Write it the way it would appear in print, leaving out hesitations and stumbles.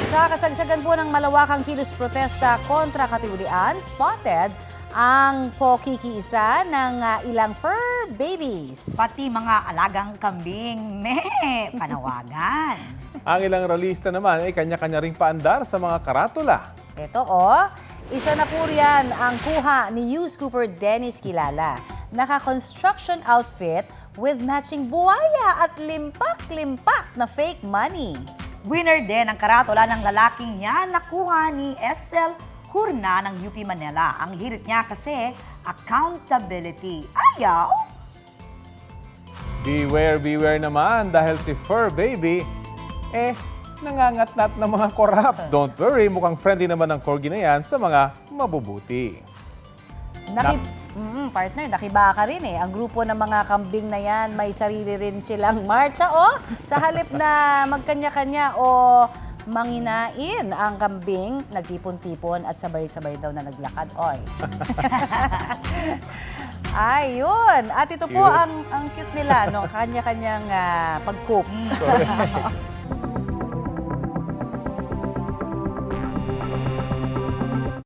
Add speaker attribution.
Speaker 1: Sa kasagsagan po ng malawakang kilos protesta kontra katiwalian, spotted ang pokikiisa ng ilang fur babies.
Speaker 2: Pati mga alagang kambing, panawagan.
Speaker 3: Ang ilang ralista naman ay kanya-kanya ring paandar sa mga karatula.
Speaker 1: Ito isa na po riyan ang kuha ni News Cooper Dennis Kilala. Naka-construction outfit with matching buwaya at limpak-limpak na fake money.
Speaker 2: Winner din ang karatula ng lalaking yan nakuha ni SL Hurna ng UP Manila. Ang hirit niya kasi, accountability. Ayaw!
Speaker 3: Beware naman dahil si Fur Baby, nangangatnat ng mga korap. Don't worry, mukhang friendly naman ang corgi na yan sa mga mabubuti.
Speaker 1: Partner, nakibaka rin Ang grupo ng mga kambing na yan, may sarili rin silang marcha sa halip na magkanya-kanya manginain ang kambing, nagtipon-tipon at sabay-sabay daw na naglakad. Ayun. At ito po
Speaker 3: Cute.
Speaker 1: ang cute nila, Kanya-kanyang pag-cook.